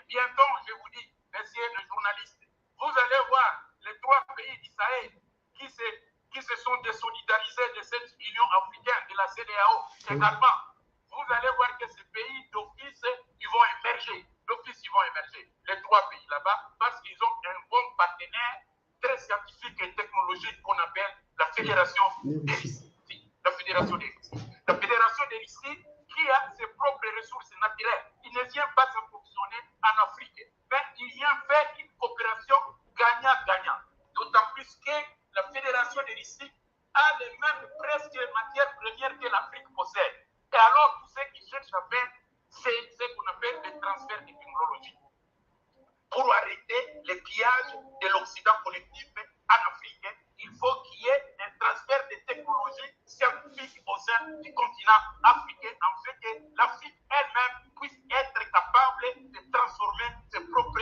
bientôt, je vous dis, messieurs les journalistes, vous allez voir les 3 pays d'Israël qui se sont désolidarisés de cette Union africaine, de la CEDEAO également. Vous allez voir que ces pays d'office, ils vont émerger. D'office, ils vont émerger. Les 3 pays là-bas, parce qu'ils ont un bon partenaire très scientifique et technologique qu'on appelle la Fédération des Russes. La Fédération des Russes. La Fédération des Russes qui a ses propres ressources naturelles. Il ne vient pas s'approvisionner en Afrique, mais il vient faire une coopération gagnant-gagnant. D'autant plus que la Fédération des Russes a les mêmes presque matières premières que l'Afrique possède. Et alors, tous ceux qui cherchent à faire, c'est ce qu'on appelle le transfert de technologie. Pour arrêter les pillages de l'Occident collectif en Afrique, il faut qu'il y ait un transfert de technologies scientifiques au sein du continent africain, en fait que l'Afrique elle-même puisse être capable de transformer ses propres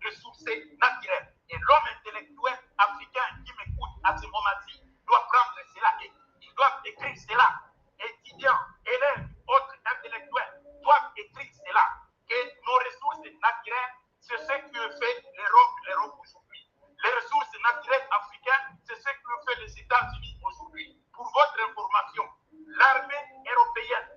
ressources naturelles. Et l'homme intellectuel africain qui m'écoute à ce moment-ci doit prendre cela et il doit écrire cela. Étudiants, élèves, autres intellectuels doivent écrire cela, que nos ressources naturelles, c'est ce que fait l'Europe aujourd'hui. Les ressources naturelles africaines, c'est ce que fait les États-Unis aujourd'hui. Pour votre information, l'armée européenne,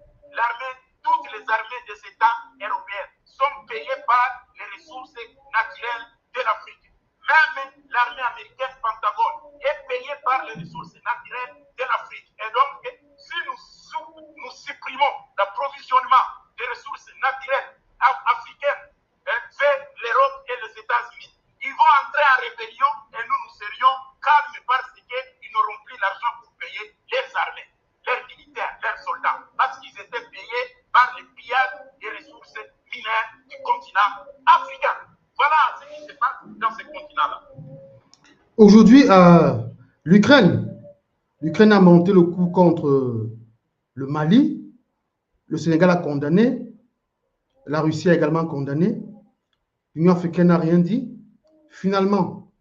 toutes les armées des États européens sont payées par les ressources naturelles de l'Afrique. Même l'armée américaine Pentagone est payée par les ressources naturelles de l'Afrique. Et donc, si nous supprimons l'approvisionnement des ressources naturelles africaines vers l'Europe et les États-Unis, ils vont entrer en rébellion et nous serions calmes parce qu'ils n'auront plus l'argent pour payer leurs armées, leurs militaires, leurs soldats, parce qu'ils étaient payés par les pillages des ressources minières du continent africain. Voilà ce qui se passe dans ce continent-là. Aujourd'hui, l'Ukraine a monté le coup contre le Mali. Le Sénégal a condamné. La Russie a également condamné. L'Union africaine n'a rien dit. Finalement,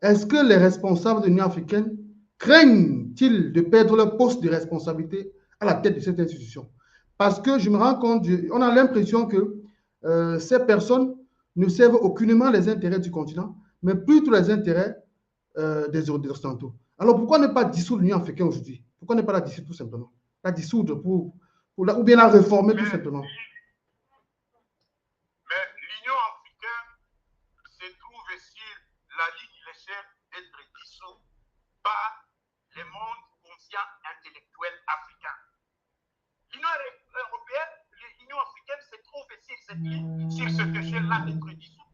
est-ce que les responsables de l'Union africaine craignent-ils de perdre leur poste de responsabilité à la tête de cette institution? Parce que je me rends compte, on a l'impression que ces personnes ne servent aucunement les intérêts du continent, mais plutôt les intérêts des Occidentaux. Alors pourquoi ne pas dissoudre l'Union africaine aujourd'hui? Pourquoi ne pas la dissoudre tout simplement? La dissoudre ou bien la réformer tout simplement? Mais l'Union africaine se trouve sur la ligne l'échelle d'être dissous par le monde conscient intellectuel africain. L'Union européenne, l'Union africaine se trouve sur cette ligne, sur cette échelle-là d'être dissous.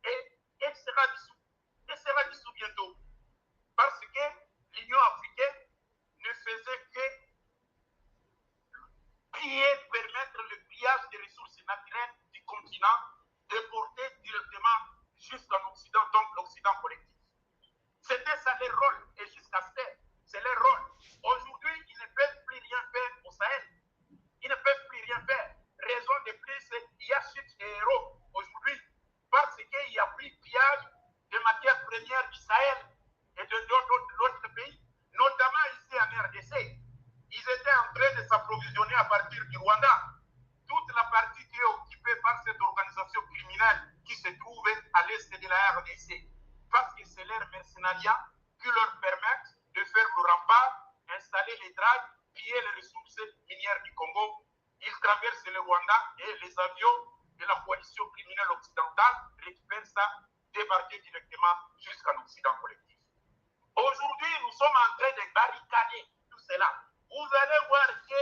Et elle sera dissous. Elle sera dissous bientôt. Parce que l'Union africaine ne faisait que permettre le pillage des ressources naturelles du continent, de porter directement jusqu'en Occident, donc l'Occident collectif. C'était ça leur rôle, et jusqu'à ce c'est leur rôle. Aujourd'hui, ils ne peuvent plus rien faire au Sahel. Ils ne peuvent plus rien faire. Raison de plus, il y a chute des héros aujourd'hui, parce qu'il y a plus de pillage de matières premières du Sahel et de d'autres pays, notamment ici en RDC. Ils étaient en train de s'approvisionner à partir du Rwanda. Toute la partie qui est occupée par cette organisation criminelle qui se trouve à l'est de la RDC. Parce que c'est leur mercenariat qui leur permettent de faire le rempart, installer les dragues, piller les ressources minières du Congo. Ils traversent le Rwanda et les avions de la coalition criminelle occidentale récupèrent ça, débarquer directement jusqu'en Occident collectif. Aujourd'hui, nous sommes en train de barricader tout cela. Vous allez voir que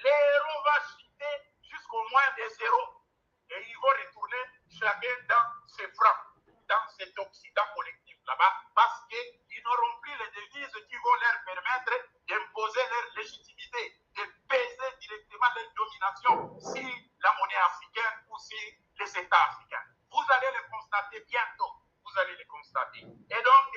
l'euro va chuter jusqu'au moins des zéros. Et ils vont retourner chacun dans ses francs, dans cet Occident collectif là-bas, parce qu'ils n'auront plus les devises qui vont leur permettre d'imposer leur légitimité, de peser directement leur domination sur la monnaie africaine ou sur les États africains. Vous allez le constater bientôt. Vous allez le constater. Et donc,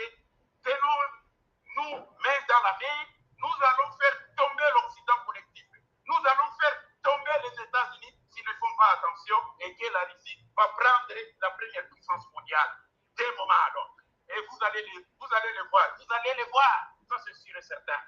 tenons-nous main dans la main. Nous allons faire tomber l'Occident collectif. Nous allons faire tomber les États-Unis s'ils ne font pas attention et que la Russie va prendre la première puissance mondiale d'un moment à l'autre. Et vous allez les voir. Vous allez les voir. Ça, c'est sûr et certain.